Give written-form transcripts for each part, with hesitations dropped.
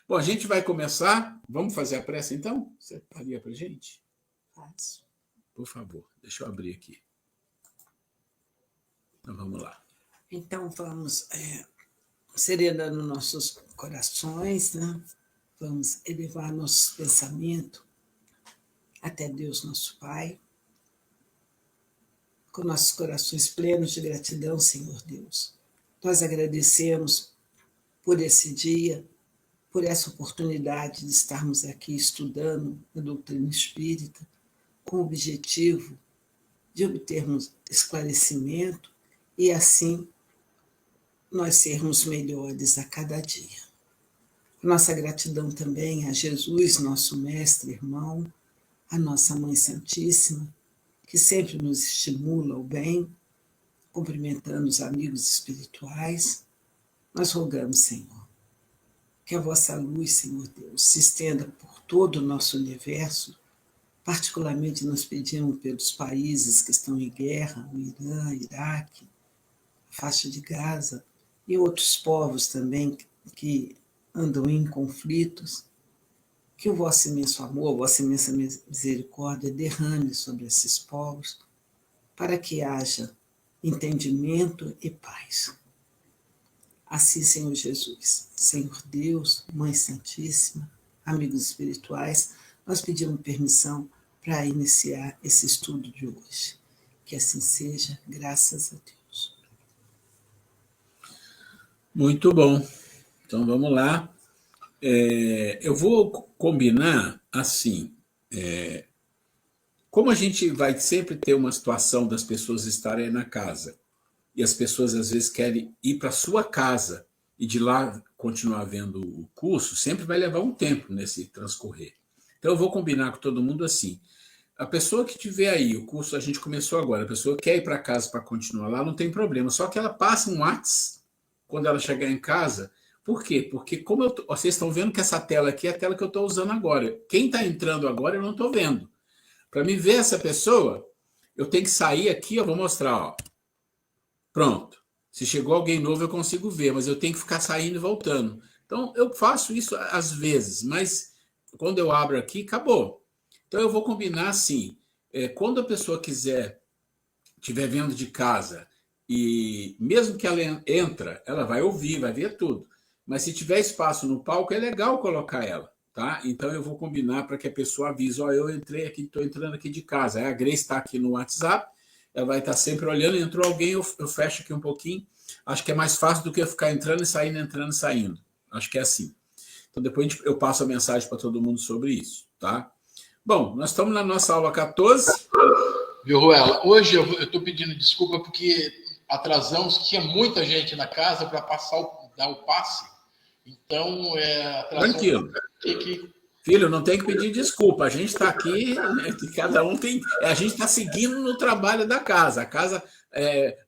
Bom, a gente vai começar. Vamos fazer a prece, então? Você faria para a gente? Faço. Por favor, deixa eu abrir aqui. Então, vamos lá. Então, vamos serenando nossos corações, né? Vamos elevar nossos pensamentos até Deus, nosso Pai, com nossos corações plenos de gratidão, Senhor Deus. Nós agradecemos por esse dia, por essa oportunidade de estarmos aqui estudando a doutrina espírita, com o objetivo de obtermos esclarecimento e, assim, nós sermos melhores a cada dia. Nossa gratidão também a Jesus, nosso mestre, irmão, a nossa Mãe Santíssima, que sempre nos estimula ao bem, cumprimentando os amigos espirituais. Nós rogamos, Senhor, que a vossa luz, Senhor Deus, se estenda por todo o nosso universo. Particularmente nós pedimos pelos países que estão em guerra, o Irã, Iraque, a faixa de Gaza, e outros povos também que andam em conflitos, que o vosso imenso amor, a vossa imensa misericórdia derrame sobre esses povos, para que haja entendimento e paz. Assim, Senhor Jesus, Senhor Deus, Mãe Santíssima, amigos espirituais, nós pedimos permissão para iniciar esse estudo de hoje. Que assim seja, graças a Deus. Muito bom. Então, vamos lá. Eu vou combinar assim. Como a gente vai sempre ter uma situação das pessoas estarem na casa, e as pessoas às vezes querem ir para a sua casa e de lá continuar vendo o curso, sempre vai levar um tempo nesse transcorrer. Então eu vou combinar com todo mundo assim. A pessoa que tiver aí, o curso a gente começou agora, a pessoa quer ir para casa para continuar lá, não tem problema, só que ela passa um WhatsApp quando ela chegar em casa. Por quê? Porque como vocês estão vendo que essa tela aqui é a tela que eu estou usando agora. Quem está entrando agora eu não estou vendo. Para me ver essa pessoa, eu tenho que sair aqui, eu vou mostrar, ó. Pronto. Se chegou alguém novo, eu consigo ver, mas eu tenho que ficar saindo e voltando. Então, eu faço isso às vezes, mas quando eu abro aqui, acabou. Então, eu vou combinar assim, quando a pessoa estiver vendo de casa, e mesmo que ela entra, ela vai ouvir, vai ver tudo. Mas se tiver espaço no palco, é legal colocar ela, tá? Então, eu vou combinar para que a pessoa avise, ó, eu entrei aqui, estou entrando aqui de casa. Aí a Grace está aqui no WhatsApp, ela vai estar sempre olhando, entrou alguém, eu fecho aqui um pouquinho. Acho que é mais fácil do que eu ficar entrando e saindo, entrando e saindo. Acho que é assim. Então, depois eu passo a mensagem para todo mundo sobre isso, tá? Bom, nós estamos na nossa aula 14. Viu, Ruela? Hoje eu estou pedindo desculpa porque atrasamos, tinha muita gente na casa para dar o passe. Então, Tranquilo. Filho, não tem que pedir desculpa. A gente está aqui, né, cada um tem. A gente está seguindo no trabalho da casa. A casa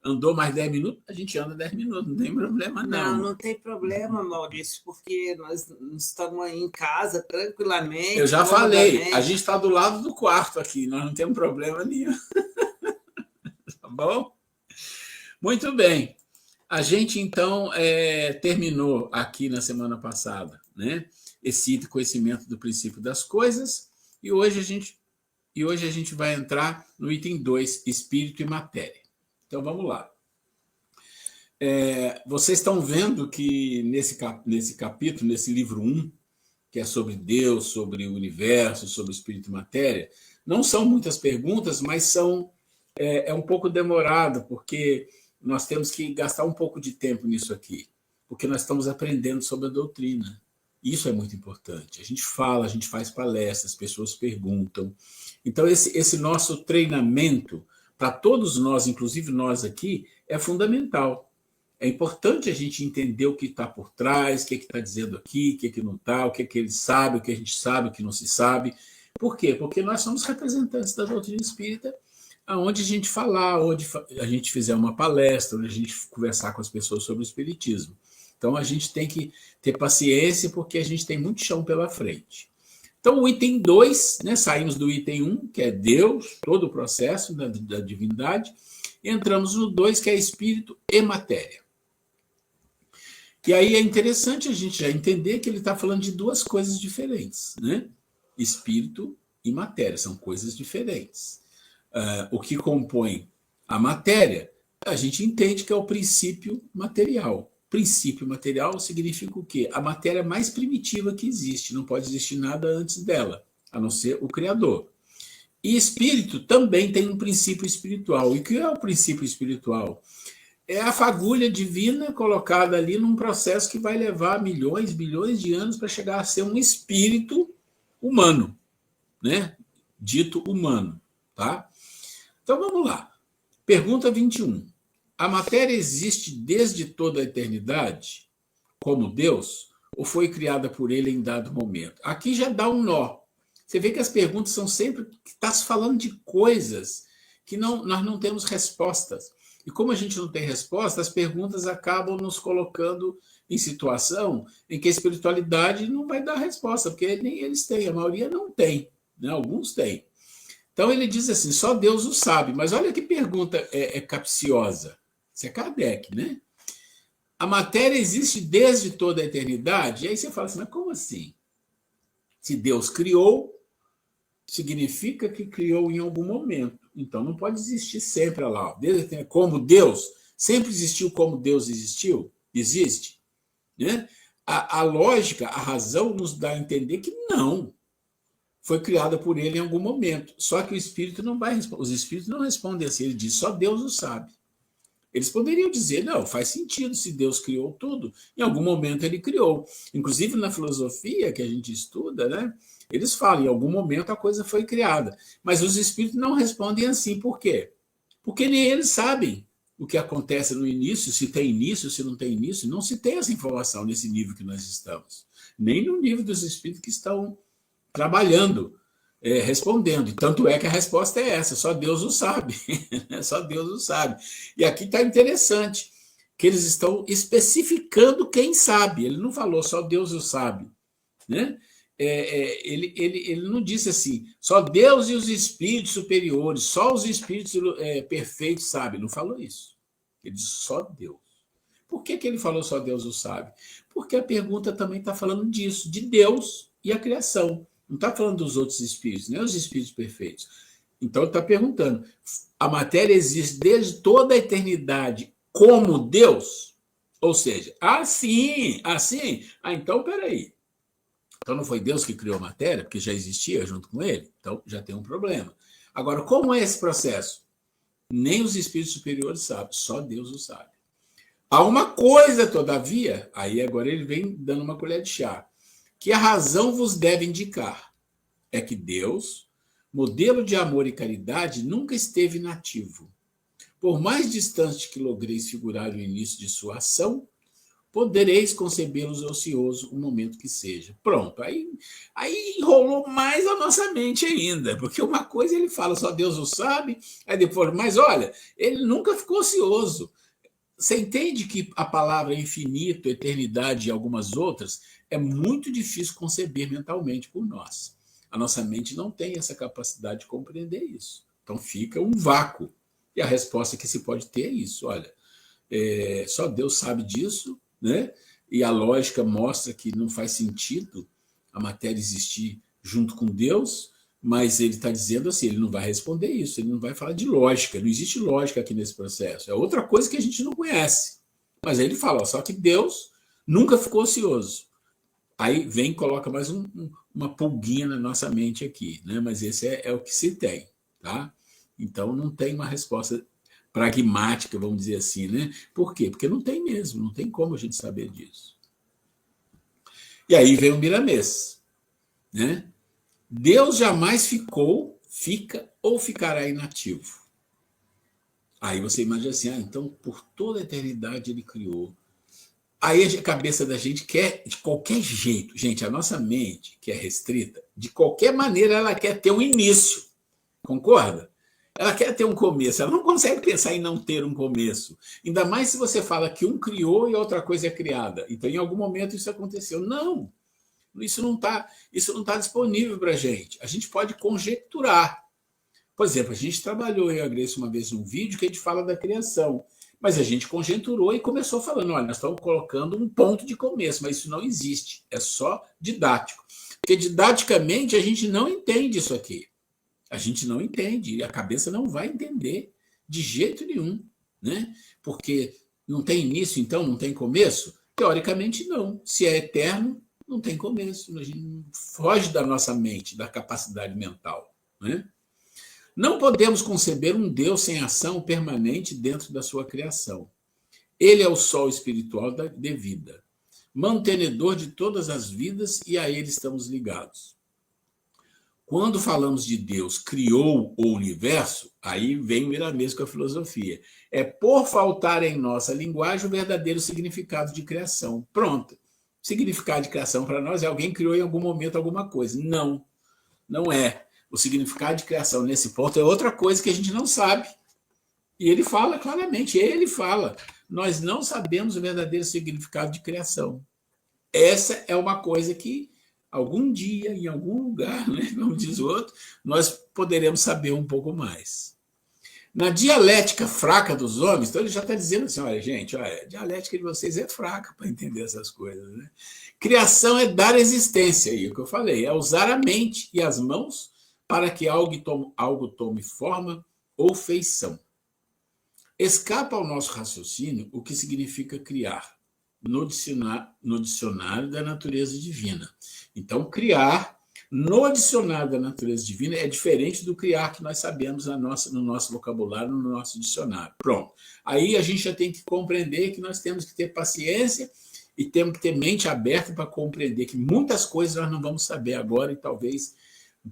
andou mais 10 minutos, a gente anda 10 minutos, não tem problema, não. Não tem problema, Maurício, porque nós estamos aí em casa tranquilamente. Eu já falei, a gente está do lado do quarto aqui, nós não temos problema nenhum. Tá bom? Muito bem. A gente, então, terminou aqui na semana passada, né? Esse conhecimento do princípio das coisas, e hoje a gente vai entrar no item 2, espírito e matéria. Então, vamos lá. Vocês estão vendo que nesse capítulo, nesse livro 1, que é sobre Deus, sobre o universo, sobre espírito e matéria, não são muitas perguntas, mas é um pouco demorado, porque nós temos que gastar um pouco de tempo nisso aqui, porque nós estamos aprendendo sobre a doutrina. Isso é muito importante. A gente fala, a gente faz palestras, as pessoas perguntam. Então, esse nosso treinamento, para todos nós, inclusive nós aqui, é fundamental. É importante a gente entender o que está por trás, o que está dizendo aqui, o que não está, o que ele sabe, o que a gente sabe, o que não se sabe. Por quê? Porque nós somos representantes da doutrina espírita, aonde a gente falar, onde a gente fizer uma palestra, onde a gente conversar com as pessoas sobre o espiritismo. Então, a gente tem que ter paciência, porque a gente tem muito chão pela frente. Então, o item 2, né, saímos do item 1, que é Deus, todo o processo da divindade, e entramos no 2, que é espírito e matéria. E aí é interessante a gente já entender que ele está falando de duas coisas diferentes, né? Espírito e matéria, são coisas diferentes. O que compõe a matéria, a gente entende que é o princípio material. Princípio material significa o quê? A matéria mais primitiva que existe, não pode existir nada antes dela, a não ser o Criador. E espírito também tem um princípio espiritual. E o que é o princípio espiritual? É a fagulha divina colocada ali num processo que vai levar milhões, bilhões de anos para chegar a ser um espírito humano, né? Dito humano, tá? Então vamos lá. Pergunta 21. A matéria existe desde toda a eternidade, como Deus, ou foi criada por ele em dado momento? Aqui já dá um nó. Você vê que as perguntas são sempre... Está se falando de coisas que nós não temos respostas. E como a gente não tem resposta, as perguntas acabam nos colocando em situação em que a espiritualidade não vai dar resposta, porque nem eles têm, a maioria não tem, né? Alguns têm. Então ele diz assim, só Deus o sabe. Mas olha que pergunta capciosa. Isso é Kardec, né? A matéria existe desde toda a eternidade? E aí você fala assim, mas como assim? Se Deus criou, significa que criou em algum momento. Então não pode existir sempre lá. Como Deus, sempre existiu como Deus existiu? Existe. Né? A lógica, a razão nos dá a entender que não. Foi criada por ele em algum momento. Só que o Espírito não vai responder. Os Espíritos não respondem assim. Ele diz, só Deus o sabe. Eles poderiam dizer, não, faz sentido, se Deus criou tudo, em algum momento ele criou. Inclusive na filosofia que a gente estuda, né, eles falam, em algum momento a coisa foi criada. Mas os espíritos não respondem assim, por quê? Porque nem eles sabem o que acontece no início, se tem início, se não tem início, não se tem essa informação nesse nível que nós estamos. Nem no nível dos espíritos que estão trabalhando, respondendo. E tanto é que a resposta é essa, só Deus o sabe. Só Deus o sabe. E aqui está interessante, que eles estão especificando quem sabe. Ele não falou só Deus o sabe. Né? Ele não disse assim, só Deus e os espíritos superiores, só os espíritos perfeitos sabem. Não falou isso. Ele disse só Deus. Por que ele falou só Deus o sabe? Porque a pergunta também está falando disso, de Deus e a criação. Não está falando dos outros espíritos, nem os espíritos perfeitos. Então está perguntando, a matéria existe desde toda a eternidade como Deus? Ou seja, assim. Então, peraí. Então não foi Deus que criou a matéria, porque já existia junto com ele? Então já tem um problema. Agora, como é esse processo? Nem os espíritos superiores sabem, só Deus o sabe. Há uma coisa, todavia, aí agora ele vem dando uma colher de chá, que a razão vos deve indicar é que Deus, modelo de amor e caridade, nunca esteve inativo. Por mais distante que logreis figurar o início de sua ação, podereis concebê-los ocioso o momento que seja. Pronto, aí enrolou mais a nossa mente ainda, porque uma coisa ele fala, só Deus o sabe, aí depois, mas olha, ele nunca ficou ocioso. Você entende que a palavra infinito, eternidade e algumas outras é muito difícil conceber mentalmente por nós. A nossa mente não tem essa capacidade de compreender isso. Então fica um vácuo. E a resposta que se pode ter é isso. Olha, só Deus sabe disso, né? E a lógica mostra que não faz sentido a matéria existir junto com Deus, mas ele está dizendo assim, ele não vai responder isso, ele não vai falar de lógica, não existe lógica aqui nesse processo. É outra coisa que a gente não conhece. Mas aí ele fala, ó, só que Deus nunca ficou ocioso. Aí vem e coloca mais uma pulguinha na nossa mente aqui, né? Mas esse é o que se tem, tá? Então não tem uma resposta pragmática, vamos dizer assim, né? Por quê? Porque não tem mesmo, não tem como a gente saber disso. E aí vem o Miramês, né? Deus jamais ficou, fica ou ficará inativo. Aí você imagina assim, então por toda a eternidade ele criou. Aí a cabeça da gente quer, de qualquer jeito, gente, a nossa mente, que é restrita, de qualquer maneira ela quer ter um início, concorda? Ela quer ter um começo, ela não consegue pensar em não ter um começo. Ainda mais se você fala que um criou e outra coisa é criada. Então, em algum momento isso aconteceu. Não, isso não tá disponível para a gente. A gente pode conjecturar, Por exemplo, a gente trabalhou, eu e a Grace, uma vez num vídeo que a gente fala da criação, mas a gente conjecturou e começou falando, olha, nós estamos colocando um ponto de começo, mas isso não existe, é só didático. Porque didaticamente a gente não entende isso aqui. A gente não entende, e a cabeça não vai entender de jeito nenhum, né? Porque não tem início, então não tem começo? Teoricamente não. Se é eterno, não tem começo. A gente foge da nossa mente, da capacidade mental, né? Não podemos conceber um Deus sem ação permanente dentro da sua criação. Ele é o sol espiritual de vida, mantenedor de todas as vidas, e a ele estamos ligados. Quando falamos de Deus criou o universo, aí vem o Miramês com a filosofia. É por faltar em nossa linguagem o verdadeiro significado de criação. Pronto. Significado de criação para nós é alguém criou em algum momento alguma coisa. Não, não é. O significado de criação nesse ponto é outra coisa que a gente não sabe. E ele fala claramente, ele fala, nós não sabemos o verdadeiro significado de criação. Essa é uma coisa que algum dia, em algum lugar, né, como diz o outro, nós poderemos saber um pouco mais. Na dialética fraca dos homens, então ele já está dizendo assim, olha, gente, olha, a dialética de vocês é fraca para entender essas coisas, né? Criação é dar existência, aí, o que eu falei, é usar a mente e as mãos para que algo tome forma ou feição. Escapa ao nosso raciocínio o que significa criar, no dicionário da natureza divina. Então, criar, no dicionário da natureza divina, é diferente do criar que nós sabemos no nosso vocabulário, no nosso dicionário. Pronto. Aí a gente já tem que compreender que nós temos que ter paciência e temos que ter mente aberta para compreender que muitas coisas nós não vamos saber agora e talvez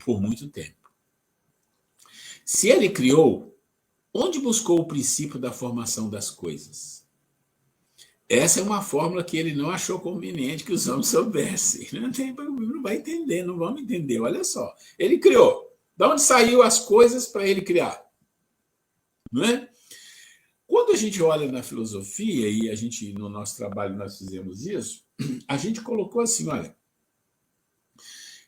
por muito tempo. Se ele criou, onde buscou o princípio da formação das coisas? Essa é uma fórmula que ele não achou conveniente que os homens soubessem. Não vai entender, não vamos entender. Olha só, ele criou. De onde saiu as coisas para ele criar? Não é? Quando a gente olha na filosofia, e a gente, no nosso trabalho, nós fizemos isso, a gente colocou assim, olha,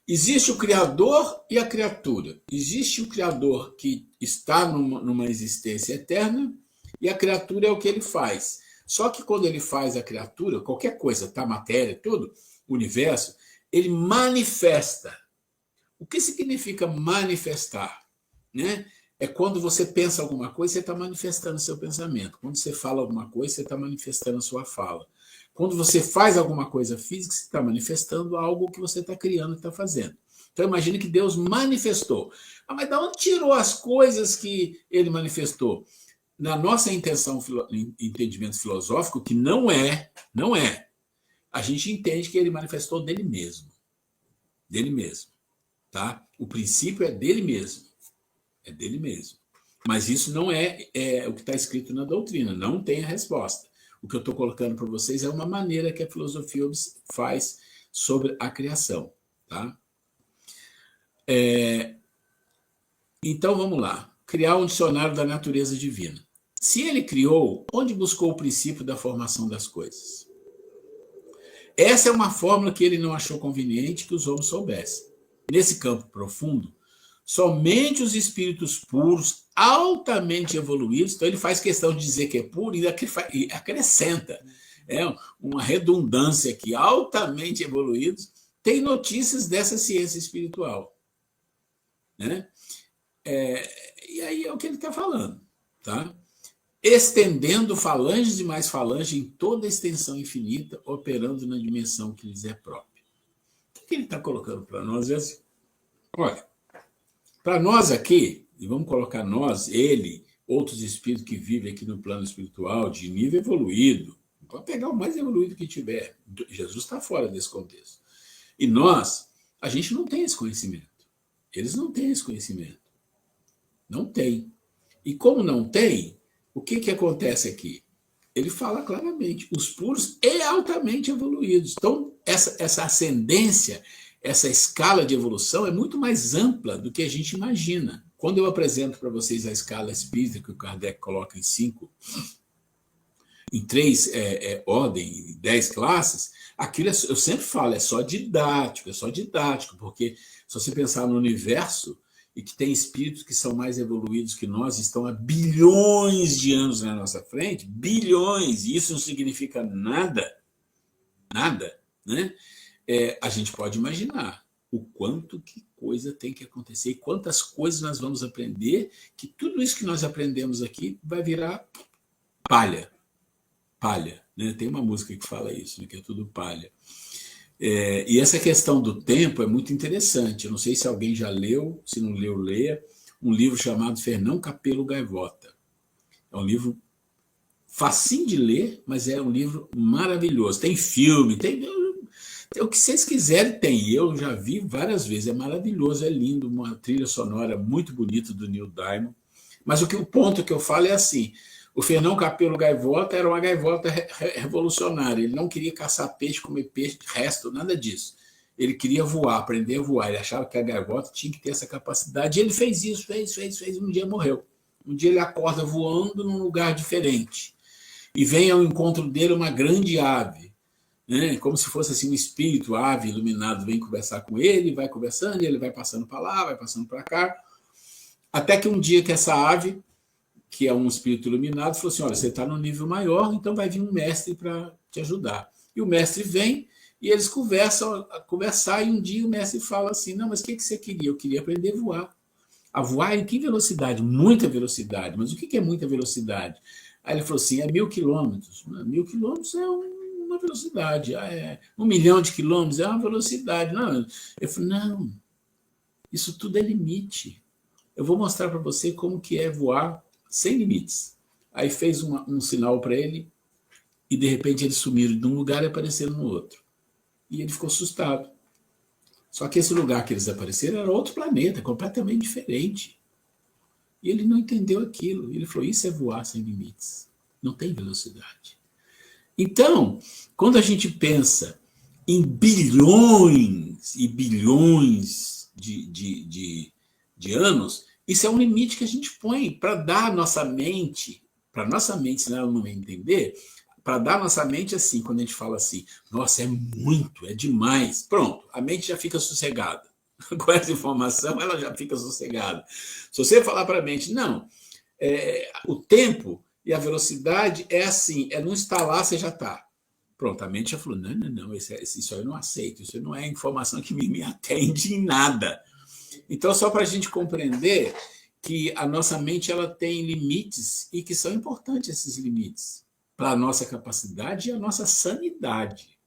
existe o Criador e a criatura. Existe o Criador que está numa existência eterna e a criatura é o que ele faz. Só que quando ele faz a criatura, qualquer coisa, tá? Matéria, tudo, o universo, ele manifesta. O que significa manifestar? Né? É quando você pensa alguma coisa, você está manifestando o seu pensamento. Quando você fala alguma coisa, você está manifestando a sua fala. Quando você faz alguma coisa física, você está manifestando algo que você está criando, que está fazendo. Então, imagine que Deus manifestou. Ah, mas de onde tirou as coisas que ele manifestou? Na nossa entendimento filosófico, que não é, a gente entende que ele manifestou dele mesmo. Dele mesmo. Tá? O princípio é dele mesmo. É dele mesmo. Mas isso não é o que está escrito na doutrina. Não tem a resposta. O que eu estou colocando para vocês é uma maneira que a filosofia faz sobre a criação. Tá? Então, vamos lá. Criar um dicionário da natureza divina. Se ele criou, onde buscou o princípio da formação das coisas? Essa é uma fórmula que ele não achou conveniente que os homens soubessem. Nesse campo profundo, somente os espíritos puros, altamente evoluídos, então ele faz questão de dizer que é puro e acrescenta, uma redundância aqui, altamente evoluídos, têm notícias dessa ciência espiritual. Né? E aí é o que ele está falando. Tá? Estendendo falanges e mais falanges em toda a extensão infinita, operando na dimensão que lhes é própria. O que ele está colocando para nós? Olha, para nós aqui, e vamos colocar nós, ele, outros espíritos que vivem aqui no plano espiritual, de nível evoluído, pode pegar o mais evoluído que tiver. Jesus está fora desse contexto. E nós, a gente não tem esse conhecimento. Eles não têm esse conhecimento. Não tem. E como não tem, o que acontece aqui? Ele fala claramente, os puros e altamente evoluídos. Então, essa ascendência, essa escala de evolução é muito mais ampla do que a gente imagina. Quando eu apresento para vocês a escala espírita, que o Kardec coloca em 3 ordens, 10 classes, aquilo eu sempre falo, é só didático, porque se você pensar no universo, e que tem espíritos que são mais evoluídos que nós, estão há bilhões de anos na nossa frente, bilhões, e isso não significa nada, nada, né? A gente pode imaginar o quanto que coisa tem que acontecer e quantas coisas nós vamos aprender, que tudo isso que nós aprendemos aqui vai virar palha, palha, né? Tem uma música que fala isso, né? Que é tudo palha. E essa questão do tempo é muito interessante. Eu não sei se alguém já leu, se não leu, leia, um livro chamado Fernão Capelo Gaivota. É um livro facinho de ler, mas é um livro maravilhoso. Tem filme, tem o que vocês quiserem, tem. Eu já vi várias vezes, é maravilhoso, é lindo, uma trilha sonora muito bonita do Neil Diamond. Mas o ponto que eu falo é assim: o Fernão Capelo Gaivota era uma gaivota revolucionária. Ele não queria caçar peixe, comer peixe, resto, nada disso. Ele queria voar, aprender a voar. Ele achava que a gaivota tinha que ter essa capacidade. E ele fez isso, fez. Um dia morreu. Um dia ele acorda voando num lugar diferente. E vem ao encontro dele uma grande ave, né? Como se fosse assim um espírito, ave iluminado, vem conversar com ele, vai conversando, e ele vai passando para lá, vai passando para cá. Até que um dia que essa ave, que é um espírito iluminado, falou assim: olha, você está no nível maior, então vai vir um mestre para te ajudar. E o mestre vem e eles conversam, e um dia o mestre fala assim: não, mas o que você queria? Eu queria aprender a voar. A voar em que velocidade? Muita velocidade. Mas o que é muita velocidade? Aí ele falou assim: é 1.000 quilômetros. 1.000 quilômetros é uma velocidade. 1 milhão de quilômetros é uma velocidade. Não. Eu falei: não, isso tudo é limite. Eu vou mostrar para você como que é voar sem limites. Aí fez um sinal para ele e, de repente, eles sumiram de um lugar e apareceram no outro. E ele ficou assustado. Só que esse lugar que eles apareceram era outro planeta, completamente diferente. E ele não entendeu aquilo. Ele falou: isso é voar sem limites. Não tem velocidade. Então, quando a gente pensa em bilhões e bilhões de anos, isso é um limite que a gente põe para dar à nossa mente, senão ela não vai entender, para dar à nossa mente assim, quando a gente fala assim: nossa, é muito, é demais. Pronto, a mente já fica sossegada. Com essa informação, ela já fica sossegada. Se você falar para a mente: não, o tempo e a velocidade é assim, é não estar lá, você já está. Pronto, a mente já falou: não, isso aí eu não aceito, isso não é informação que me atende em nada. Então, só para a gente compreender que a nossa mente ela tem limites e que são importantes esses limites para a nossa capacidade e a nossa sanidade.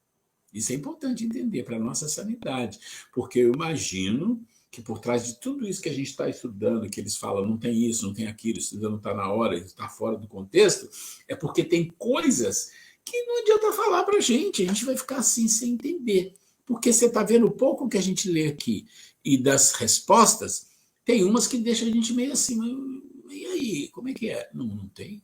Isso é importante entender, para a nossa sanidade, porque eu imagino que por trás de tudo isso que a gente está estudando, que eles falam não tem isso, não tem aquilo, isso ainda não está na hora, isso está fora do contexto, é porque tem coisas que não adianta falar para a gente vai ficar assim sem entender. Porque você está vendo o pouco que a gente lê aqui e das respostas, tem umas que deixam a gente meio assim: mas e aí, como é que é? Não tem.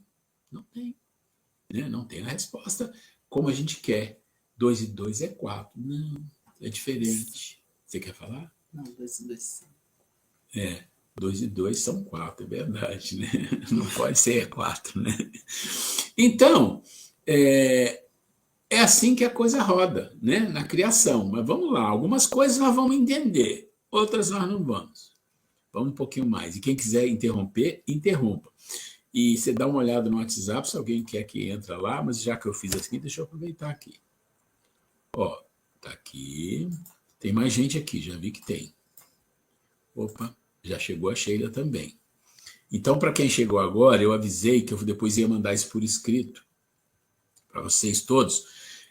Né? Não tem a resposta como a gente quer. 2 e 2 é 4. Não, é diferente. Você quer falar? Não, 2 e 2 são. 2 e 2 são 4, é verdade, né? Não pode ser 4, né? Então, é assim que a coisa roda, né? Na criação. Mas vamos lá, algumas coisas nós vamos entender, outras nós não vamos. Vamos um pouquinho mais. E quem quiser interromper, interrompa. E você dá uma olhada no WhatsApp, se alguém quer que entra lá, mas já que eu fiz assim, deixa eu aproveitar aqui. Ó, tá aqui. Tem mais gente aqui, já vi que tem. Opa, já chegou a Sheila também. Então, para quem chegou agora, eu avisei que eu depois ia mandar isso por escrito para vocês todos,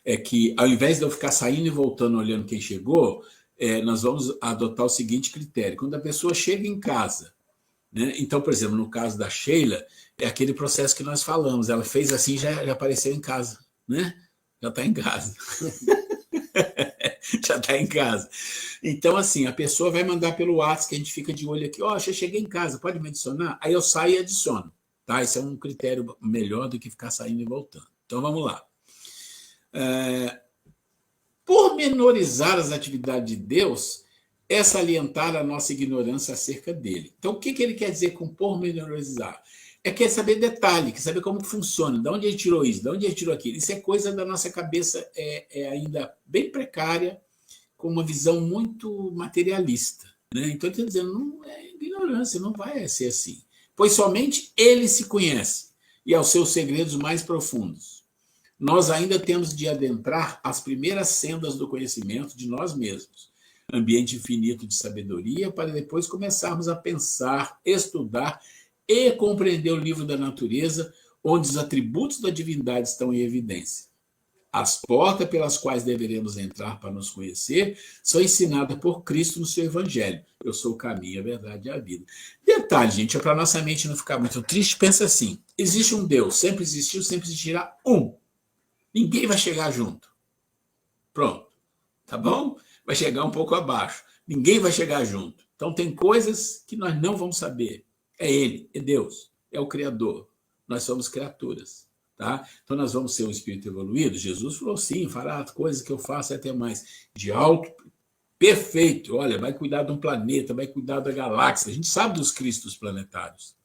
é que ao invés de eu ficar saindo e voltando olhando quem chegou, nós vamos adotar o seguinte critério: quando a pessoa chega em casa, né? Então, por exemplo, no caso da Sheila, é aquele processo que nós falamos, ela fez assim, já apareceu em casa, né? Já está em casa. Já está em casa. Então, assim, a pessoa vai mandar pelo WhatsApp, que a gente fica de olho aqui: ó, já cheguei em casa, pode me adicionar? Aí eu saio e adiciono, tá? Esse é um critério melhor do que ficar saindo e voltando. Então, vamos lá. Pormenorizar as atividades de Deus é salientar a nossa ignorância acerca dele. Então, o que ele quer dizer com pormenorizar? Quer saber detalhe, quer saber como funciona, de onde ele tirou isso, de onde ele tirou aquilo. Isso é coisa da nossa cabeça ainda bem precária, com uma visão muito materialista, Né? Então, ele está dizendo, não é ignorância, não vai ser assim. Pois somente ele se conhece, e aos seus segredos mais profundos. Nós ainda temos de adentrar as primeiras sendas do conhecimento de nós mesmos, ambiente infinito de sabedoria, para depois começarmos a pensar, estudar e compreender o livro da natureza, onde os atributos da divindade estão em evidência. As portas pelas quais deveremos entrar para nos conhecer são ensinadas por Cristo no seu Evangelho. Eu sou o caminho, a verdade e a vida. Detalhe, gente, para nossa mente não ficar muito triste, pensa assim, existe um Deus, sempre existiu, sempre existirá um. Ninguém vai chegar junto. Pronto. Tá bom? Vai chegar um pouco abaixo. Ninguém vai chegar junto. Então tem coisas que nós não vamos saber. É Ele, é Deus, é o Criador. Nós somos criaturas. Tá? Então nós vamos ser um espírito evoluído. Jesus falou sim, fará coisas que eu faço e até mais. De alto, perfeito. Olha, vai cuidar de um planeta, vai cuidar da galáxia. A gente sabe dos cristos planetários.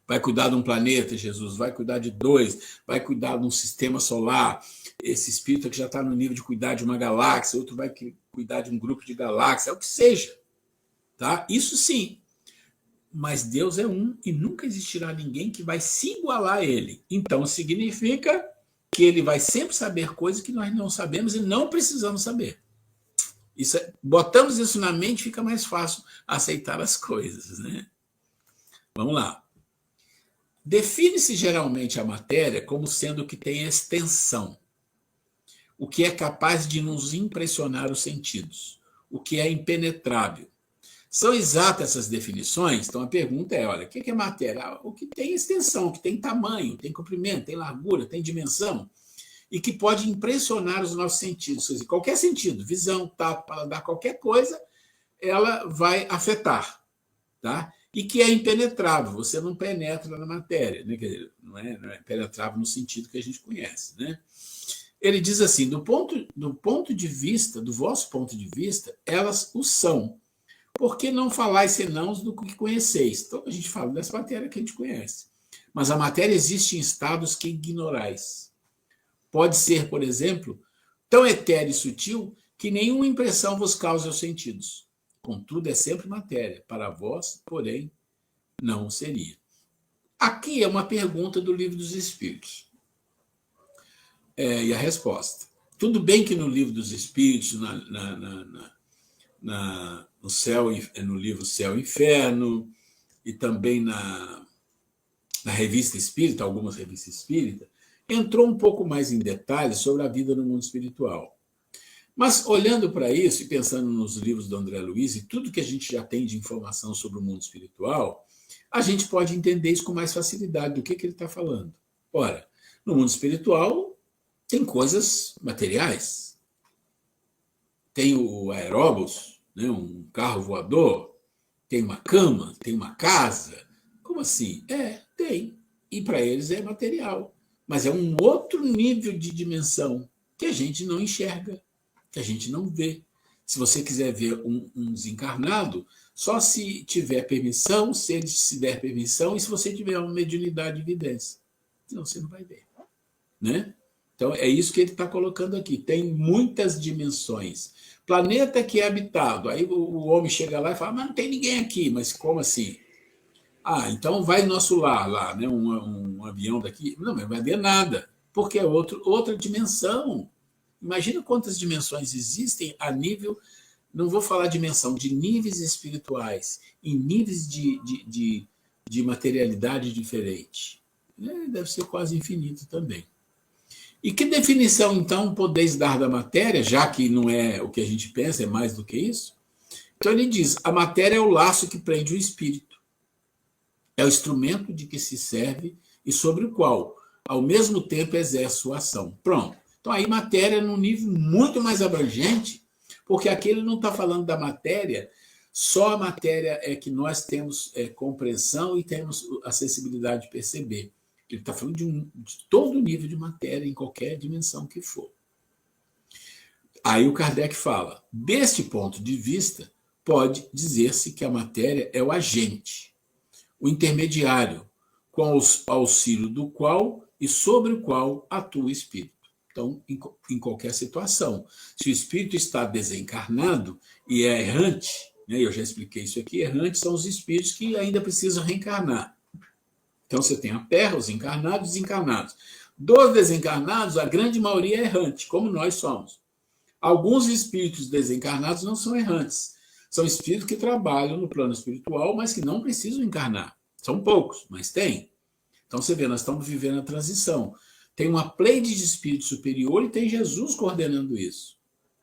Vai cuidar de um planeta, Jesus, vai cuidar de dois, vai cuidar de um sistema solar. Esse espírito que já está no nível de cuidar de uma galáxia, outro vai cuidar de um grupo de galáxias, é o que seja. Tá? Isso sim. Mas Deus é um e nunca existirá ninguém que vai se igualar a ele. Então significa que ele vai sempre saber coisas que nós não sabemos e não precisamos saber. Botamos isso na mente, fica mais fácil aceitar as coisas. Né? Vamos lá. Define-se geralmente a matéria como sendo o que tem extensão, o que é capaz de nos impressionar os sentidos, o que é impenetrável. São exatas essas definições? Então a pergunta é, olha, o que é matéria? O que tem extensão, o que tem tamanho, tem comprimento, tem largura, tem dimensão, e que pode impressionar os nossos sentidos. Quer dizer, qualquer sentido, visão, tato, paladar, qualquer coisa, ela vai afetar. Tá? E que é impenetrável, você não penetra na matéria, né? Quer dizer, não é penetrável no sentido que a gente conhece. Né? Ele diz assim, do ponto de vista, do vosso ponto de vista, elas o são. Por que não falais senão do que conheceis? Então, a gente fala dessa matéria que a gente conhece. Mas a matéria existe em estados que ignorais. Pode ser, por exemplo, tão etéreo e sutil que nenhuma impressão vos cause aos sentidos. Contudo, é sempre matéria. Para vós, porém, não seria. Aqui é uma pergunta do Livro dos Espíritos. E a resposta. Tudo bem que no Livro dos Espíritos, no céu, no livro Céu e Inferno, e também na revista espírita, algumas revistas espíritas, entrou um pouco mais em detalhes sobre a vida no mundo espiritual. Mas, olhando para isso e pensando nos livros do André Luiz e tudo que a gente já tem de informação sobre o mundo espiritual, a gente pode entender isso com mais facilidade do que ele está falando. Ora, no mundo espiritual tem coisas materiais. Tem o aeróbus, né, um carro voador, tem uma cama, tem uma casa. Como assim? Tem. E para eles é material. Mas é um outro nível de dimensão que a gente não enxerga, que a gente não vê. Se você quiser ver um desencarnado, só se tiver permissão, se ele se der permissão, e se você tiver uma mediunidade de evidência. Senão você não vai ver. Né? Então, é isso que ele está colocando aqui. Tem muitas dimensões. Planeta que é habitado. Aí o homem chega lá e fala, mas não tem ninguém aqui. Mas como assim? Então vai nosso lar lá, né? Um avião daqui. Não, mas não vai ver nada. Porque é outra dimensão. Imagina quantas dimensões existem a nível, não vou falar dimensão, de níveis espirituais, em níveis de materialidade diferente. Deve ser quase infinito também. E que definição, então, podeis dar da matéria, já que não é o que a gente pensa, é mais do que isso? Então ele diz, a matéria é o laço que prende o espírito. É o instrumento de que se serve e sobre o qual, ao mesmo tempo, exerce sua ação. Pronto. Então, aí matéria num nível muito mais abrangente, porque aqui ele não está falando da matéria, só a matéria é que nós temos compreensão e temos acessibilidade de perceber. Ele está falando de todo nível de matéria, em qualquer dimensão que for. Aí o Kardec fala, deste ponto de vista, pode dizer-se que a matéria é o agente, o intermediário, com o auxílio do qual e sobre o qual atua o espírito. Então, em qualquer situação. Se o espírito está desencarnado e é errante, né? Eu já expliquei isso aqui. Errantes são os espíritos que ainda precisam reencarnar. Então você tem a Terra, os encarnados e desencarnados. Dos desencarnados, a grande maioria é errante, como nós somos. Alguns espíritos desencarnados não são errantes. São espíritos que trabalham no plano espiritual, mas que não precisam encarnar. São poucos, mas tem. Então você vê, nós estamos vivendo a transição. Tem uma pleide de espírito superior e tem Jesus coordenando isso.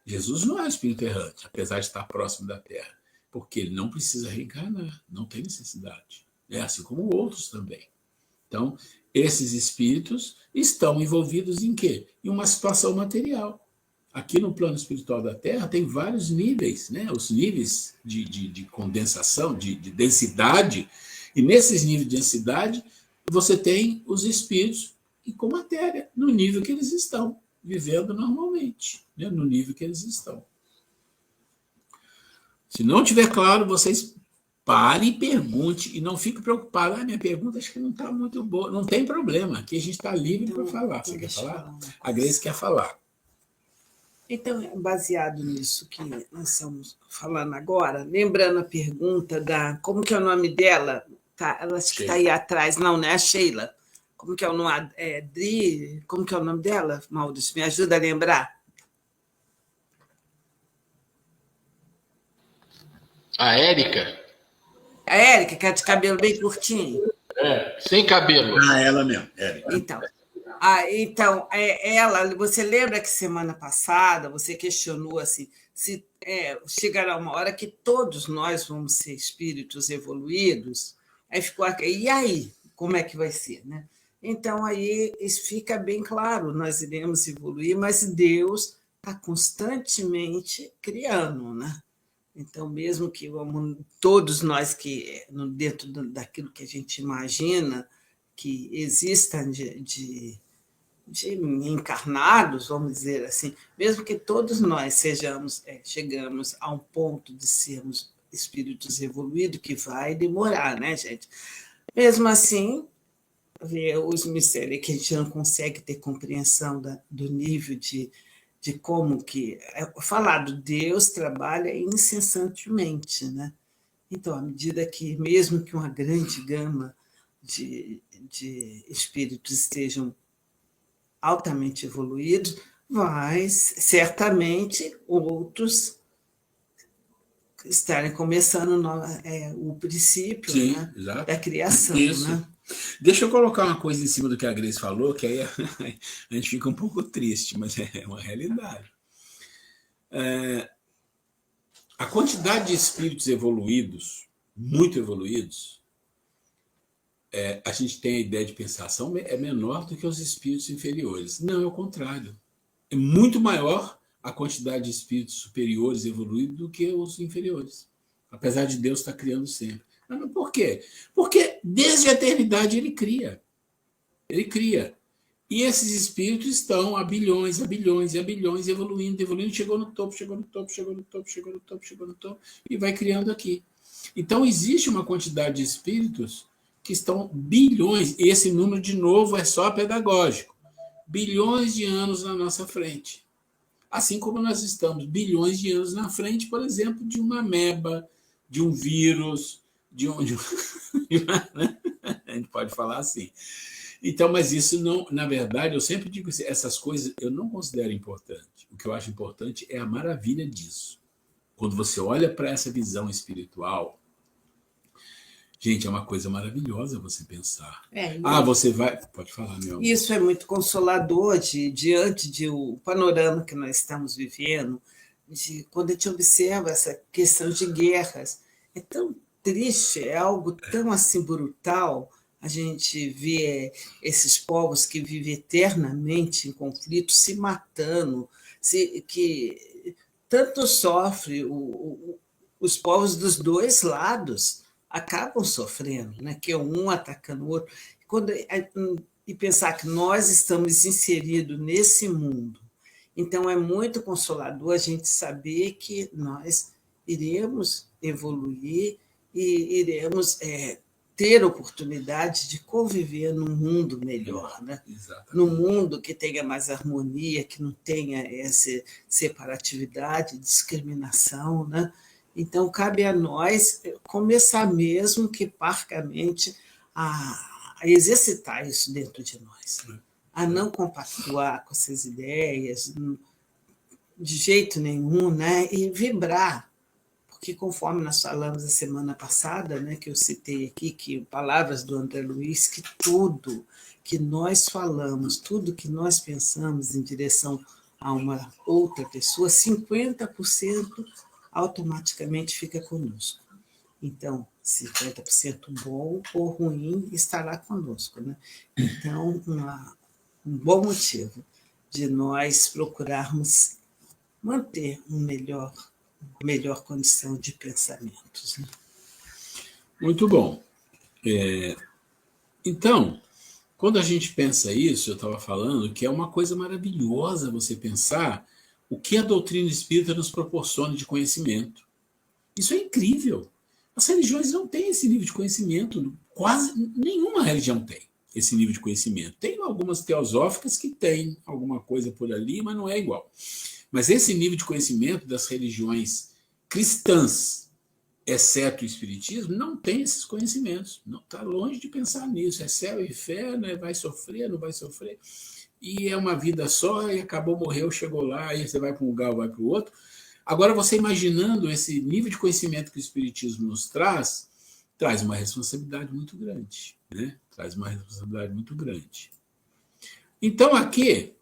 Jesus não é um espírito errante, apesar de estar próximo da Terra, porque ele não precisa reencarnar, não tem necessidade. É assim como outros também. Então, esses espíritos estão envolvidos em quê? Em uma situação material. Aqui no plano espiritual da Terra tem vários níveis, né? Os níveis de condensação, de densidade, e nesses níveis de densidade você tem os espíritos e com matéria, no nível que eles estão, vivendo normalmente, né? No nível que eles estão. Se não tiver claro, vocês pare e pergunte, e não fique preocupado. Minha pergunta acho que não está muito boa. Não tem problema, aqui a gente está livre para falar. Você quer falar? A Grace quer falar. Então, baseado nisso que nós estamos falando agora, lembrando a pergunta da... Como que é o nome dela? Tá, ela acho que está aí atrás. Não, né? A Sheila. Como que é o nome? Dri, como que é o nome dela, Maurício? Me ajuda a lembrar. A Érica? A Érica, que é de cabelo bem curtinho. Sem cabelo. Ela mesmo, Érica. Então, ela, você lembra que semana passada você questionou assim, se chegará uma hora que todos nós vamos ser espíritos evoluídos? Aí ficou, e aí, como é que vai ser, né? Então, aí isso fica bem claro, nós iremos evoluir, mas Deus está constantemente criando, né? Então, mesmo que todos nós que, dentro daquilo que a gente imagina, que existam de encarnados, vamos dizer assim, mesmo que todos nós chegamos a um ponto de sermos espíritos evoluídos, que vai demorar, né, gente? Mesmo assim, os mistérios que a gente não consegue ter compreensão do nível de como que... Falado, Deus trabalha incessantemente, né? Então, à medida que, mesmo que uma grande gama de espíritos estejam altamente evoluídos, mas certamente outros estarem começando o princípio, sim, né, exato, da criação. Isso. Né? Deixa eu colocar uma coisa em cima do que a Grace falou, que aí a gente fica um pouco triste, mas é uma realidade. A quantidade de espíritos evoluídos, muito evoluídos, a gente tem a ideia de pensar, é menor do que os espíritos inferiores. Não, é o contrário. É muito maior a quantidade de espíritos superiores evoluídos do que os inferiores. Apesar de Deus estar criando sempre. Mas por quê? Porque desde a eternidade ele cria. Ele cria. E esses espíritos estão há bilhões, evoluindo, chegou no topo, e vai criando aqui. Então, existe uma quantidade de espíritos que estão bilhões, e esse número, de novo, é só pedagógico, bilhões de anos na nossa frente. Assim como nós estamos bilhões de anos na frente, por exemplo, de uma ameba, de um vírus, a gente pode falar assim. Então, mas isso não, na verdade, eu sempre digo que essas coisas eu não considero importante. O que eu acho importante é a maravilha disso. Quando você olha para essa visão espiritual, gente, é uma coisa maravilhosa você pensar. Você vai... Pode falar, meu amor. Isso é muito consolador diante do panorama que nós estamos vivendo, quando a gente observa essa questão de guerras. É tão triste, é algo tão assim brutal, a gente vê esses povos que vivem eternamente em conflito, se matando, que tanto sofre os povos dos dois lados, acabam sofrendo, né? Que é um atacando o outro. E pensar que nós estamos inseridos nesse mundo. Então, é muito consolador a gente saber que nós iremos evoluir e iremos ter oportunidade de conviver num mundo melhor, né? Num mundo que tenha mais harmonia, que não tenha essa separatividade, discriminação, né? Então, cabe a nós começar mesmo que parcamente a exercitar isso dentro de nós, a não compactuar com essas ideias de jeito nenhum, né? E vibrar, porque conforme nós falamos a semana passada, né, que eu citei aqui, que palavras do André Luiz, que tudo que nós falamos, tudo que nós pensamos em direção a uma outra pessoa, 50% automaticamente fica conosco. Então, 50% bom ou ruim estará conosco, né? Então, um bom motivo de nós procurarmos manter melhor condição de pensamentos. Né? Muito bom. Então, quando a gente pensa isso, eu estava falando que é uma coisa maravilhosa você pensar o que a doutrina espírita nos proporciona de conhecimento. Isso é incrível. As religiões não têm esse nível de conhecimento, quase nenhuma religião tem esse nível de conhecimento. Tem algumas teosóficas que têm alguma coisa por ali, mas não é igual. Mas esse nível de conhecimento das religiões cristãs, exceto o espiritismo, não tem esses conhecimentos. Não está longe de pensar nisso. É céu e inferno, vai sofrer, não vai sofrer. E é uma vida só, e acabou, morreu, chegou lá, aí você vai para um lugar ou vai para o outro. Agora, você imaginando esse nível de conhecimento que o espiritismo nos traz uma responsabilidade muito grande. Né? Traz uma responsabilidade muito grande. Então, aqui,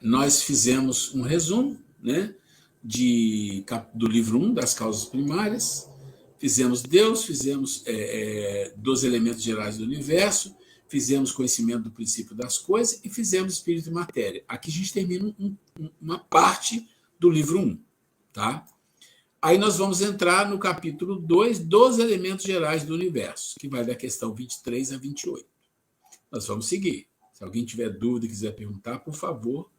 nós fizemos um resumo, né, do livro 1, das causas primárias, fizemos Deus, fizemos dos elementos gerais do universo, fizemos conhecimento do princípio das coisas e fizemos espírito e matéria. Aqui a gente termina uma parte do livro 1. Tá? Aí nós vamos entrar no capítulo 2 dos elementos gerais do universo, que vai da questão 23 a 28. Nós vamos seguir. Se alguém tiver dúvida e quiser perguntar, por favor,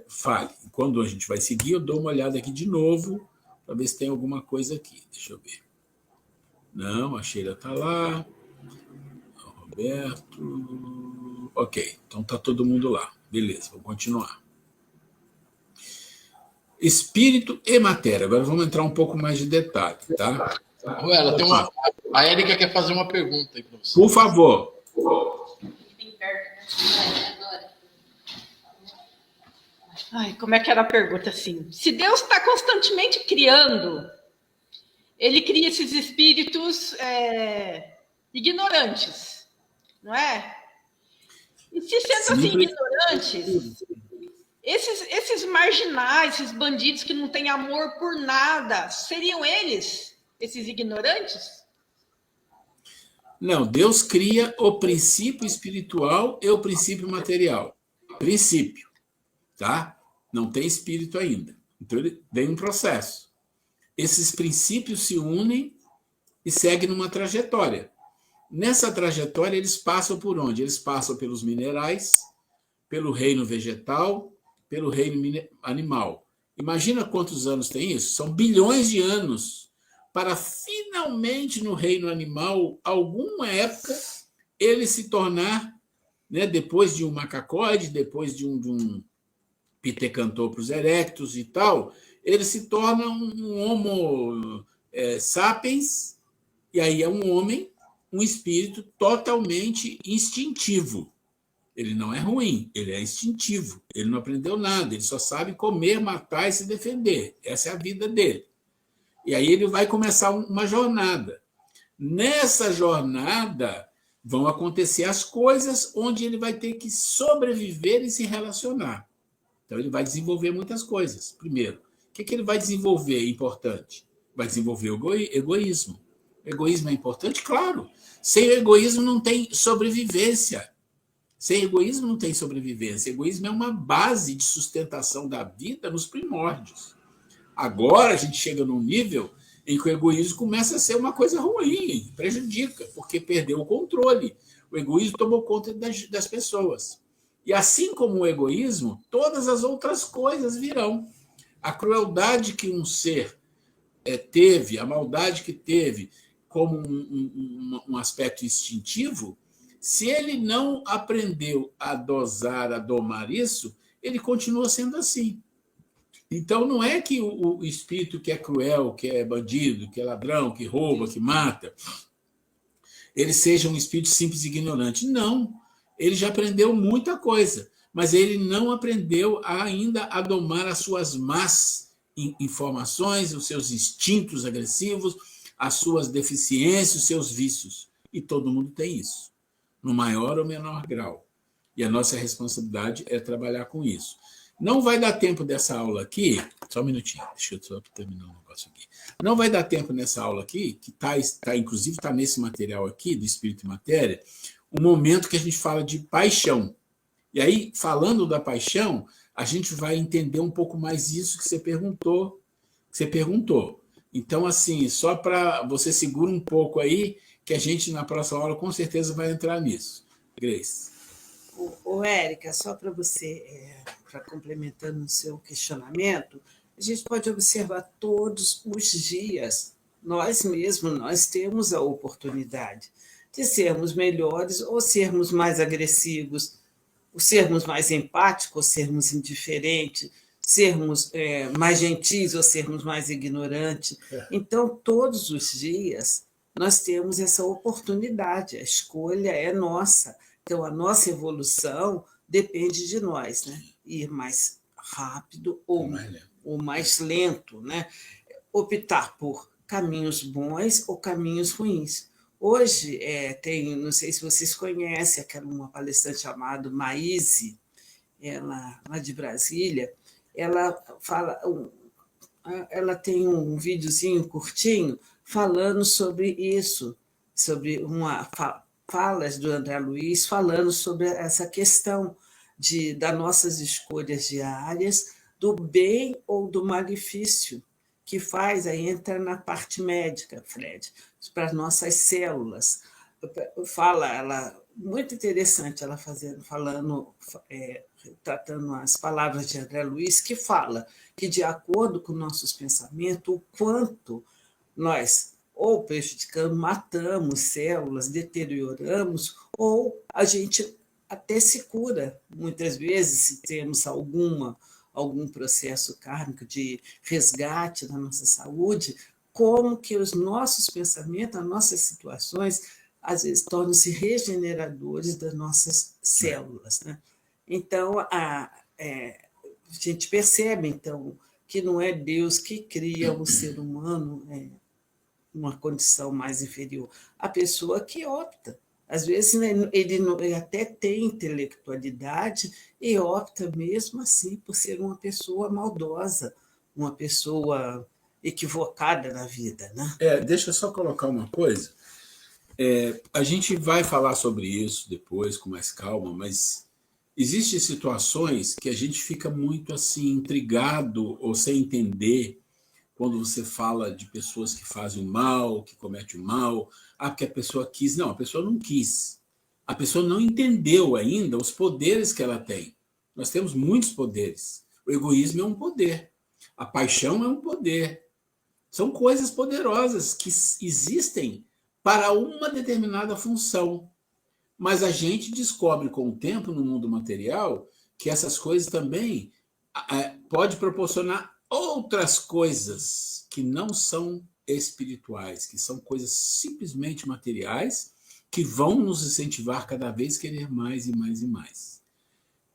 fale. Quando a gente vai seguir, eu dou uma olhada aqui de novo para ver se tem alguma coisa aqui. Deixa eu ver. Não, a Sheila está lá. O Roberto. Ok, então está todo mundo lá. Beleza, vamos continuar. Espírito e matéria. Agora vamos entrar um pouco mais de detalhe, tá? Ruela, a Érica quer fazer uma pergunta aí para você. Por favor. Ai, como é que era a pergunta assim? Se Deus está constantemente criando, ele cria esses espíritos ignorantes, não é? E se sendo assim ignorantes, esses marginais, esses bandidos que não têm amor por nada, seriam eles, esses ignorantes? Não, Deus cria o princípio espiritual e o princípio material. Princípio, tá? Não tem espírito ainda. Então, ele vem um processo. Esses princípios se unem e seguem numa trajetória. Nessa trajetória, eles passam por onde? Eles passam pelos minerais, pelo reino vegetal, pelo reino animal. Imagina quantos anos tem isso? São bilhões de anos para finalmente no reino animal, alguma época, ele se tornar, né, depois de um macacoide, depois de um Pithecanthropus erectus e tal, ele se torna um Homo sapiens, e aí é um homem, um espírito totalmente instintivo. Ele não é ruim, ele é instintivo, ele não aprendeu nada, ele só sabe comer, matar e se defender. Essa é a vida dele. E aí ele vai começar uma jornada. Nessa jornada vão acontecer as coisas onde ele vai ter que sobreviver e se relacionar. Então, ele vai desenvolver muitas coisas. Primeiro, o que ele vai desenvolver importante? Vai desenvolver o egoísmo. O egoísmo é importante? Claro. Sem o egoísmo não tem sobrevivência. Sem egoísmo não tem sobrevivência. Egoísmo é uma base de sustentação da vida nos primórdios. Agora a gente chega num nível em que o egoísmo começa a ser uma coisa ruim, prejudica, porque perdeu o controle. O egoísmo tomou conta das pessoas. E assim como o egoísmo, todas as outras coisas virão. A crueldade que um ser teve, a maldade que teve como um aspecto instintivo, se ele não aprendeu a dosar, a domar isso, ele continua sendo assim. Então, não é que o espírito que é cruel, que é bandido, que é ladrão, que rouba, que mata, ele seja um espírito simples e ignorante. Não. Ele já aprendeu muita coisa, mas ele não aprendeu ainda a domar as suas más informações, os seus instintos agressivos, as suas deficiências, os seus vícios. E todo mundo tem isso, no maior ou menor grau. E a nossa responsabilidade é trabalhar com isso. Não vai dar tempo dessa aula aqui, só um minutinho, deixa eu só terminar um negócio aqui. Não vai dar tempo nessa aula aqui, que inclusive está nesse material aqui, do Espírito e Matéria, um momento que a gente fala de paixão. E aí, falando da paixão, a gente vai entender um pouco mais isso que você perguntou. Então, assim, só para você segura um pouco aí, que a gente, na próxima aula, com certeza vai entrar nisso. Grace. Érica, só para você, para complementando o seu questionamento, a gente pode observar todos os dias, nós mesmos, nós temos a oportunidade de sermos melhores ou sermos mais agressivos, ou sermos mais empáticos ou sermos indiferentes, sermos mais gentis ou sermos mais ignorantes. Então, todos os dias, nós temos essa oportunidade, a escolha é nossa. Então, a nossa evolução depende de nós, né? Ir mais rápido ou mais lento, né? Optar por caminhos bons ou caminhos ruins. Hoje, não sei se vocês conhecem, uma palestrante chamada Maíse, ela, lá de Brasília, ela tem um videozinho curtinho falando sobre isso, sobre falas do André Luiz falando sobre essa questão das nossas escolhas diárias, do bem ou do malefício, que faz, aí entra na parte médica, Fred, para as nossas células. Muito interessante ela tratando as palavras de André Luiz, que fala que, de acordo com nossos pensamentos, o quanto nós ou prejudicamos, matamos células, deterioramos, ou a gente até se cura. Muitas vezes, se temos algum processo kármico de resgate da nossa saúde, como que os nossos pensamentos, as nossas situações, às vezes, tornam-se regeneradores das nossas células, né? Então, a gente percebe, então, que não é Deus que cria o ser humano uma condição mais inferior. A pessoa que opta. Às vezes, ele até tem intelectualidade e opta, mesmo assim, por ser uma pessoa maldosa, uma pessoa equivocada na vida, né? Deixa eu só colocar uma coisa. A gente vai falar sobre isso depois, com mais calma, mas existem situações que a gente fica muito assim intrigado ou sem entender quando você fala de pessoas que fazem o mal, que cometem o mal, porque a pessoa quis. Não, a pessoa não quis. A pessoa não entendeu ainda os poderes que ela tem. Nós temos muitos poderes. O egoísmo é um poder. A paixão é um poder. São coisas poderosas que existem para uma determinada função. Mas a gente descobre com o tempo, no mundo material, que essas coisas também podem proporcionar outras coisas que não são espirituais, que são coisas simplesmente materiais, que vão nos incentivar cada vez a querer mais e mais e mais.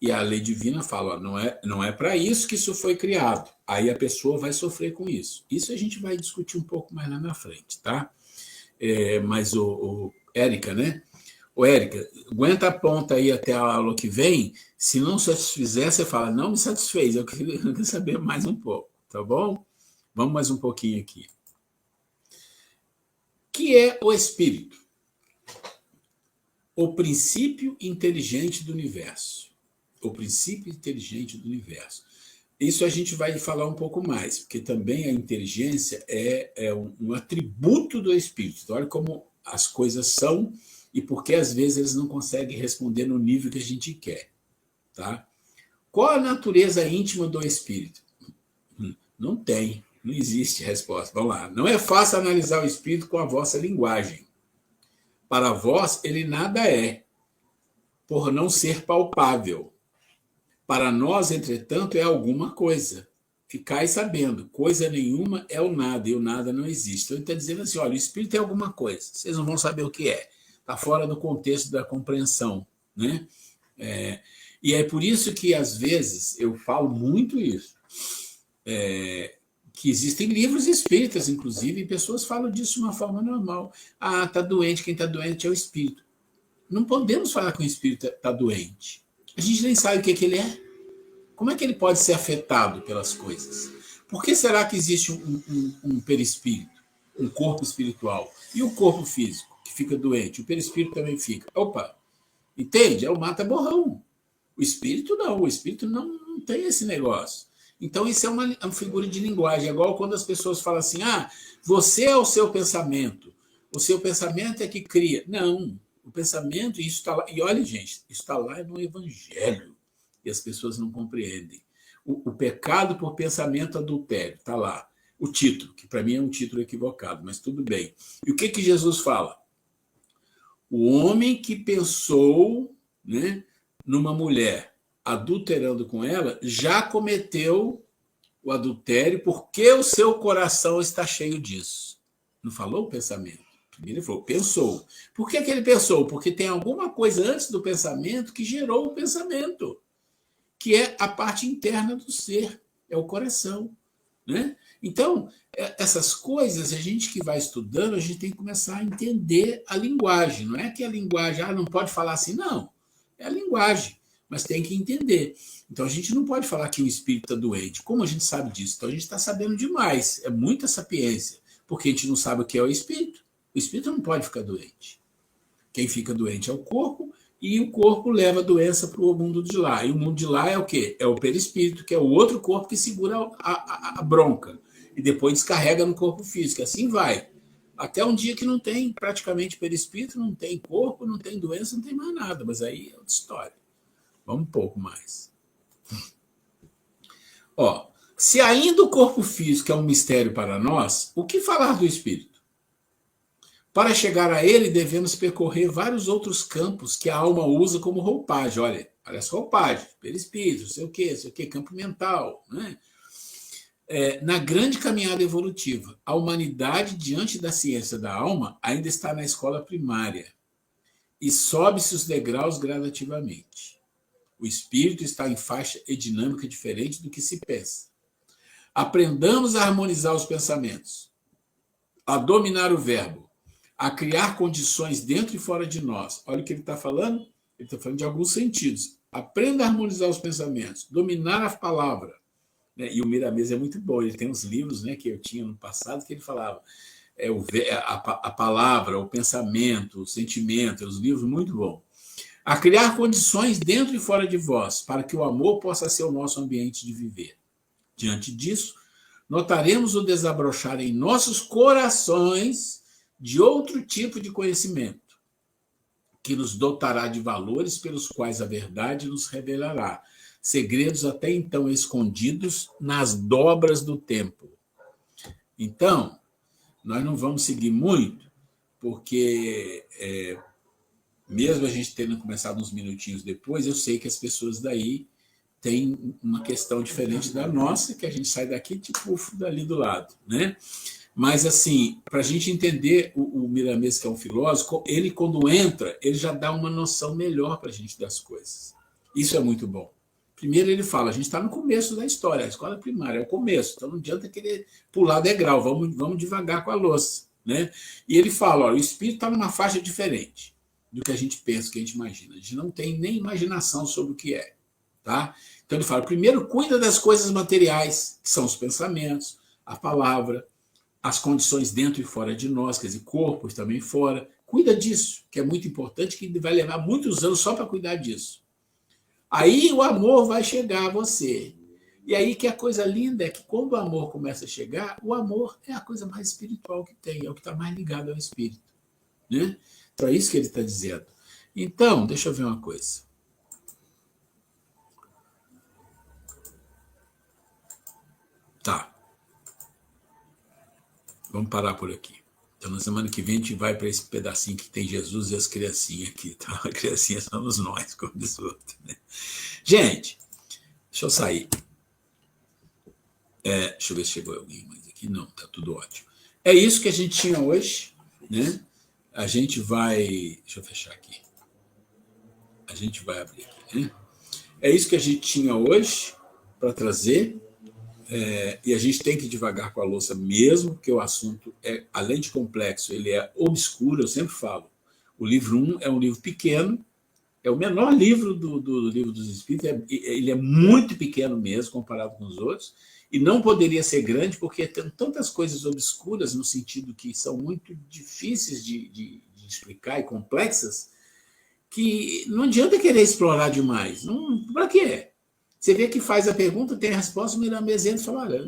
E a lei divina fala, não é para isso que isso foi criado. Aí a pessoa vai sofrer com isso. Isso a gente vai discutir um pouco mais lá na frente, tá? Mas Érica, né? Érica, aguenta a ponta aí até a aula que vem. Se não satisfizer, você fala, não me satisfez, eu queria saber mais um pouco, tá bom? Vamos mais um pouquinho aqui. O que é o espírito? O princípio inteligente do universo. O princípio inteligente do universo. Isso a gente vai falar um pouco mais, porque também a inteligência é um atributo do espírito. Então, olha como as coisas são e por que às vezes eles não conseguem responder no nível que a gente quer. Tá? Qual a natureza íntima do espírito? Não tem, não existe resposta. Vamos lá. Não é fácil analisar o espírito com a vossa linguagem. Para vós, ele nada é, por não ser palpável. Para nós, entretanto, é alguma coisa. ficai sabendo, coisa nenhuma é o nada, e o nada não existe. Então ele está dizendo assim, olha, o espírito é alguma coisa, vocês não vão saber o que é. Está fora do contexto da compreensão, né? E é por isso que, às vezes, eu falo muito isso, que existem livros espíritas, inclusive, e pessoas falam disso de uma forma normal. Ah, está doente, quem está doente é o espírito. Não podemos falar que o espírito está doente. A gente nem sabe o que ele é. Como é que ele pode ser afetado pelas coisas? Por que será que existe um perispírito, um corpo espiritual? E o corpo físico, que fica doente? O perispírito também fica. Opa, entende? É o mata-borrão. O espírito não, o espírito não tem esse negócio. Então, isso é uma figura de linguagem. É igual quando as pessoas falam assim, você é o seu pensamento é que cria. Não, o pensamento, isso está lá. E olha, gente, isso está lá no Evangelho. E as pessoas não compreendem. O pecado por pensamento adultério, está lá. O título, que para mim é um título equivocado, mas tudo bem. E o que Jesus fala? O homem que pensou, né, numa mulher adulterando com ela, já cometeu o adultério porque o seu coração está cheio disso. Não falou o pensamento. Primeiro ele falou, pensou. Por que ele pensou? Porque tem alguma coisa antes do pensamento que gerou o pensamento, que é a parte interna do ser, é o coração, né? Então, essas coisas, a gente que vai estudando, a gente tem que começar a entender a linguagem. Não é que a linguagem, não pode falar assim, não. É a linguagem, mas tem que entender. Então, a gente não pode falar que o espírito está doente. Como a gente sabe disso? Então, a gente está sabendo demais. É muita sapiência, porque a gente não sabe o que é o espírito. O espírito não pode ficar doente. Quem fica doente é o corpo, e o corpo leva a doença para o mundo de lá. E o mundo de lá é o quê? É o perispírito, que é o outro corpo que segura a bronca. E depois descarrega no corpo físico. Assim vai. Até um dia que não tem praticamente perispírito, não tem corpo, não tem doença, não tem mais nada. Mas aí é outra história. Vamos um pouco mais. Se ainda o corpo físico é um mistério para nós, o que falar do espírito? Para chegar a ele, devemos percorrer vários outros campos que a alma usa como roupagem. Olha essa roupagem, perispírito, sei o quê, campo mental, né? Na grande caminhada evolutiva, a humanidade, diante da ciência da alma, ainda está na escola primária e sobe-se os degraus gradativamente. O espírito está em faixa e dinâmica diferente do que se pensa. Aprendamos a harmonizar os pensamentos, a dominar o verbo, a criar condições dentro e fora de nós. Olha o que ele está falando. Ele está falando de alguns sentidos. Aprenda a harmonizar os pensamentos, dominar a palavra. E o Miramês é muito bom. Ele tem uns livros, né, que eu tinha no passado que ele falava a palavra, o pensamento, o sentimento. Os livros muito bons. A criar condições dentro e fora de vós, para que o amor possa ser o nosso ambiente de viver. Diante disso, notaremos o desabrochar em nossos corações de outro tipo de conhecimento, que nos dotará de valores pelos quais a verdade nos revelará, segredos até então escondidos nas dobras do tempo. Então, nós não vamos seguir muito, porque mesmo a gente tendo começado uns minutinhos depois, eu sei que as pessoas daí têm uma questão diferente da nossa, que a gente sai daqui tipo dali do lado, né? Mas, assim, para a gente entender o Miramês, que é um filósofo, ele, quando entra, ele já dá uma noção melhor para a gente das coisas. Isso é muito bom. Primeiro ele fala, a gente está no começo da história, a escola primária é o começo, então não adianta querer pular degrau, vamos devagar com a louça, né? E ele fala, olha, o espírito está numa faixa diferente do que a gente pensa, que a gente imagina. A gente não tem nem imaginação sobre o que é, tá? Então ele fala, primeiro cuida das coisas materiais, que são os pensamentos, a palavra, as condições dentro e fora de nós, quer dizer, corpos também fora. Cuida disso, que é muito importante, que vai levar muitos anos só para cuidar disso. Aí o amor vai chegar a você. E aí que a coisa linda é que quando o amor começa a chegar, o amor é a coisa mais espiritual que tem, é o que está mais ligado ao espírito, né? Então é isso que ele está dizendo. Então, deixa eu ver uma coisa. Tá. Vamos parar por aqui. Então, na semana que vem, a gente vai para esse pedacinho que tem Jesus e as criancinhas aqui. Tá? As criancinhas somos nós, como diz o outro. Né? Gente, deixa eu sair. Deixa eu ver se chegou alguém mais aqui. Não, está tudo ótimo. É isso que a gente tinha hoje, né? A gente vai... Deixa eu fechar aqui. A gente vai abrir aqui, né? É isso que a gente tinha hoje para trazer. E a gente tem que ir devagar com a louça mesmo, porque o assunto, além de complexo, ele é obscuro, eu sempre falo. O livro 1 é um livro pequeno, é o menor livro do Livro dos Espíritos, ele é muito pequeno mesmo, comparado com os outros, e não poderia ser grande, porque tem tantas coisas obscuras, no sentido que são muito difíceis de explicar e complexas, que não adianta querer explorar demais. Para quê? Você vê que faz a pergunta, tem a resposta, o Miramês entra e fala, olha,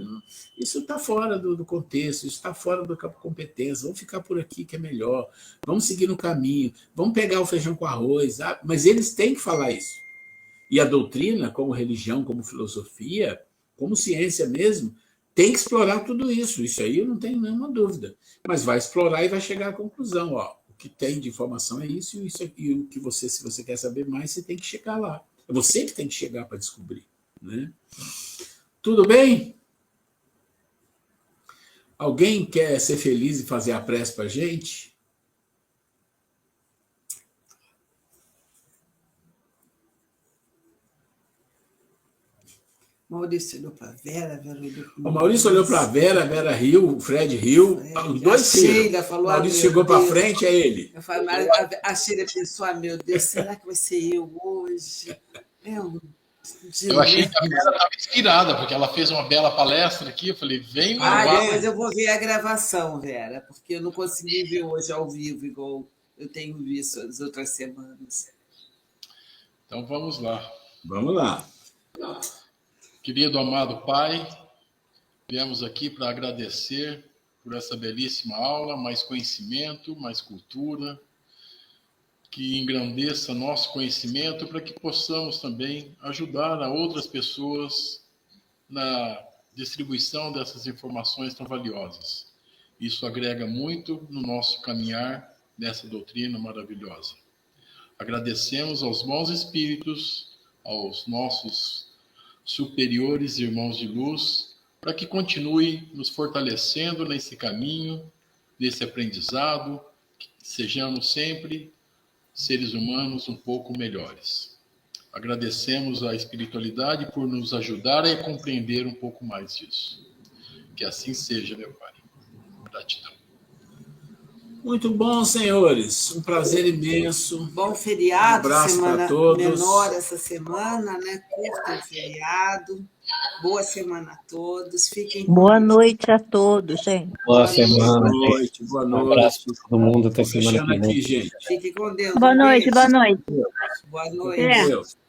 isso está fora do contexto, isso está fora da competência, vamos ficar por aqui que é melhor, vamos seguir no caminho, vamos pegar o feijão com arroz, mas eles têm que falar isso. E a doutrina, como religião, como filosofia, como ciência mesmo, tem que explorar tudo isso. Isso aí eu não tenho nenhuma dúvida. Mas vai explorar e vai chegar à conclusão. O que tem de informação é isso, e o que você, se você quer saber mais, você tem que chegar lá. É você que tem que chegar para descobrir. Né? Tudo bem? Alguém quer ser feliz e fazer a prece para a gente? Maurício olhou para a Vera, Vera olhou para o Maurício olhou para a Vera riu, o Fred riu, os dois Sheila falou, o Maurício chegou para frente, é ele. Eu falei, a Sheila pensou, meu Deus, será que vai ser eu hoje? Eu achei que a Vera estava inspirada, porque ela fez uma bela palestra aqui, eu falei, vem lá. Depois eu vou ver a gravação, Vera, porque eu não consegui ver hoje ao vivo, igual eu tenho visto as outras semanas. Então vamos lá. Vamos lá. Querido amado Pai, viemos aqui para agradecer por essa belíssima aula, mais conhecimento, mais cultura, que engrandeça nosso conhecimento para que possamos também ajudar a outras pessoas na distribuição dessas informações tão valiosas. Isso agrega muito no nosso caminhar nessa doutrina maravilhosa. Agradecemos aos bons espíritos, aos nossos superiores irmãos de luz, para que continue nos fortalecendo nesse caminho, nesse aprendizado, que sejamos sempre seres humanos um pouco melhores. Agradecemos à espiritualidade por nos ajudar a compreender um pouco mais disso. Que assim seja, meu Pai. Gratidão. Muito bom, senhores. Um prazer imenso. Bom feriado, abraço semana para todos. menor essa semana, né? Curta o feriado. Boa semana a todos. Fiquem com Boa Deus. noite a todos, gente. Boa semana. Boa noite, boa Um noite. abraço para todo mundo. Até Tô semana fechando que vem. aqui, gente. Fiquem com Deus. Boa Um noite, beijo. boa noite. Boa Com noite. É. Deus.